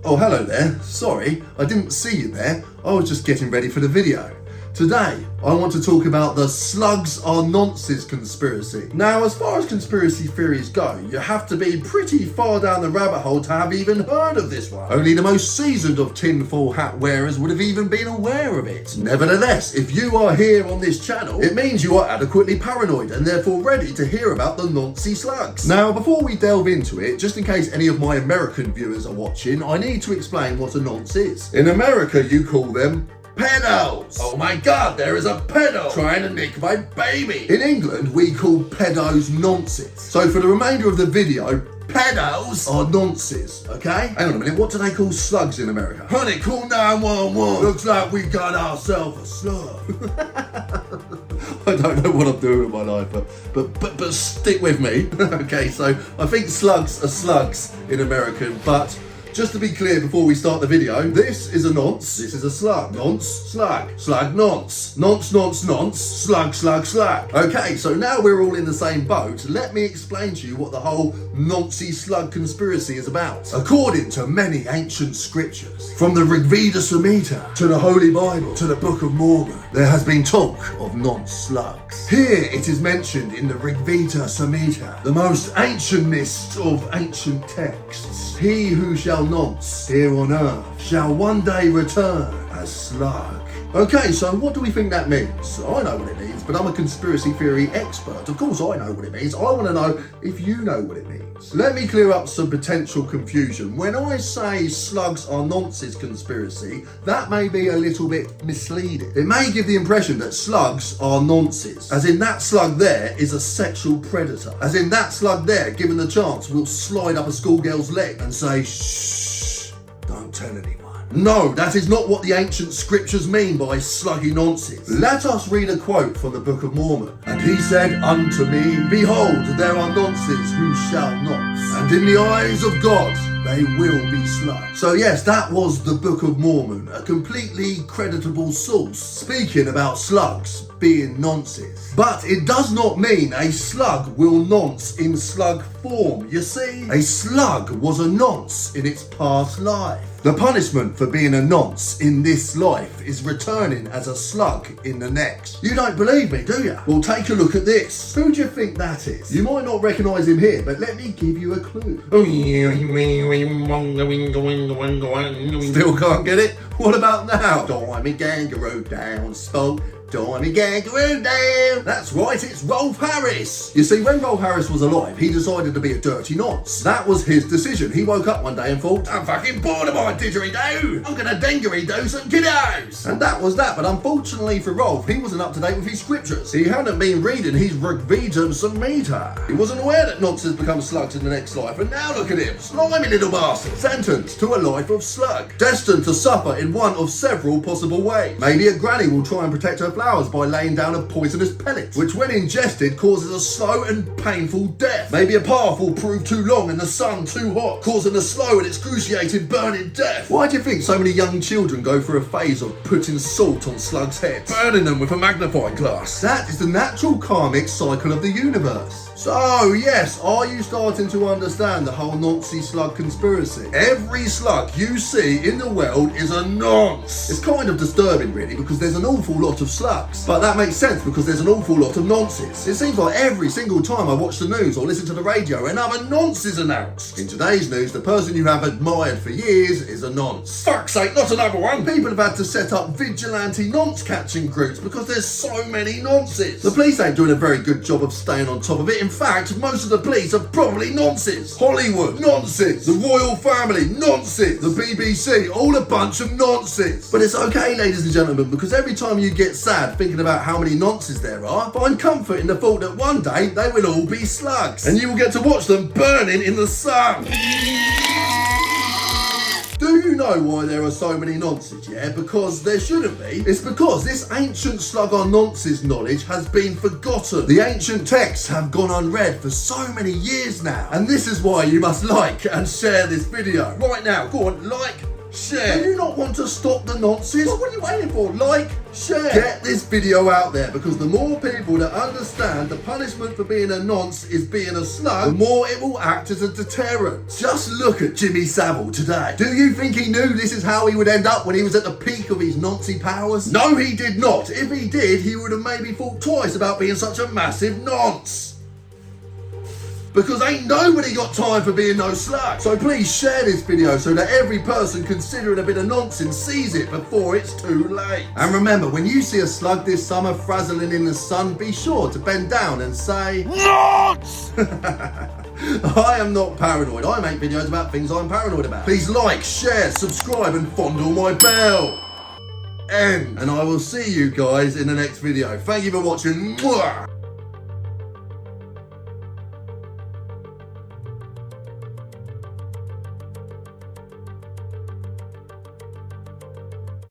Oh, hello there. Sorry, I didn't see you there. I was just getting ready for the video. Today, I want to talk about the Slugs Nonces conspiracy. Now, as far as conspiracy theories go, you have to be pretty far down the rabbit hole to have even heard of this one. Only the most seasoned of tinfoil hat wearers would have even been aware of it. Nevertheless, if you are here on this channel, it means you are adequately paranoid and therefore ready to hear about the Nonce slugs. Now, before we delve into it, just in case any of my American viewers are watching, I need to explain what a nonce is. In America, you call them pedos. Oh my god, there is a pedo trying to nick my baby. In England, we call pedos nonces. So for the remainder of the video, pedos are nonces, okay? Hang on a minute, what do they call slugs in America? Honey, call 911. Looks like we got ourselves a slug. I don't know what I'm doing with my life, but stick with me. Okay, so I think slugs are slugs in American, but just to be clear before we start the video, this is a nonce, this is a slug. Nonce, slug, slug, nonce. Nonce, nonce, nonce, slug, slug, slug. Okay, so now we're all in the same boat, let me explain to you what the whole nonce slug conspiracy is about. According to many ancient scriptures, from the Rig Veda Samhita to the Holy Bible to the Book of Mormon, there has been talk of nonce slugs. Here it is mentioned in the Rig Veda Samhita, the most ancientest of ancient texts. He who shall nonce here on earth shall one day return as slug. Okay, so what do we think that means? I know what it means, but I'm a conspiracy theory expert. Of course I know what it means. I want to know if you know what it means. Let me clear up some potential confusion. When I say slugs are nonces conspiracy, that may be a little bit misleading. It may give the impression that slugs are nonces, as in that slug there is a sexual predator. As in that slug there, given the chance, will slide up a schoolgirl's leg and say, shh, don't tell anyone. No, that is not what the ancient scriptures mean by sluggy nonces. Let us read a quote from the Book of Mormon. And he said unto me, behold, there are nonces who shall nonce, and in the eyes of God they will be slugs. So yes, that was the Book of Mormon, a completely creditable source speaking about slugs being nonces. But it does not mean a slug will nonce in slug form. You see, a slug was a nonce in its past life. The punishment for being a nonce in this life is returning as a slug in the next. You don't believe me, do you? Well, take a look at this. Who do you think that is? You might not recognise him here, but let me give you a clue. Still can't get it? What about now? Diamond kangaroo down, spoke. Diamond kangaroo down. That's right, it's Rolf Harris. You see, when Rolf Harris was alive, he decided to be a dirty nonce. That was his decision. He woke up one day and thought, I'm fucking bored of my didgeridoo. I'm gonna dingeridoo some kiddos. And that was that, but unfortunately for Rolf, he wasn't up to date with his scriptures. He hadn't been reading his Rig Veda Samhita. He wasn't aware that nonces become slugs in the next life, and now look at him, slimy little bastard, sentenced to a life of slug, destined to suffer in one of several possible ways. Maybe a granny will try and protect her flowers by laying down a poisonous pellet, which when ingested causes a slow and painful death. Maybe a path will prove too long and the sun too hot, causing a slow and excruciating burning death. Why do you think so many young children go through a phase of putting salt on slugs' heads, burning them with a magnifying glass? That is the natural karmic cycle of the universe. So yes, are you starting to understand the whole nonce slug conspiracy? Every slug you see in the world is a nonce. It's kind of disturbing really, because there's an awful lot of slugs. But that makes sense because there's an awful lot of nonces. It seems like every single time I watch the news or listen to the radio, another nonce is announced. In today's news, the person you have admired for years is a nonce. Fuck's sake, not another one! People have had to set up vigilante nonce catching groups because there's so many nonces. The police ain't doing a very good job of staying on top of it. In fact, most of the police are probably nonces. Hollywood, nonces. The royal family, nonces. The BBC, all a bunch of nonces. But it's okay, ladies and gentlemen, because every time you get sad thinking about how many nonces there are, find comfort in the thought that one day they will all be slugs, and you will get to watch them burning in the sun. Do you know why there are so many nonces, yeah? Because there shouldn't be. It's because this ancient slug on nonces knowledge has been forgotten. The ancient texts have gone unread for so many years now. And this is why you must like and share this video. Right now, go on, like, share. Do you not want to stop the nonces? What are you waiting for? Like, share. Get this video out there, because the more people that understand the punishment for being a nonce is being a slug, the more it will act as a deterrent. Just look at Jimmy Savile today. Do you think he knew this is how he would end up when he was at the peak of his noncy powers? No, he did not. If he did, he would have maybe thought twice about being such a massive nonce. Because ain't nobody got time for being no slug. So please share this video so that every person considering a bit of nonsense sees it before it's too late. And remember, when you see a slug this summer frazzling in the sun, be sure to bend down and say, NONCE! I am not paranoid. I make videos about things I'm paranoid about. Please like, share, subscribe and fondle my bell. And I will see you guys in the next video. Thank you for watching. Mwah!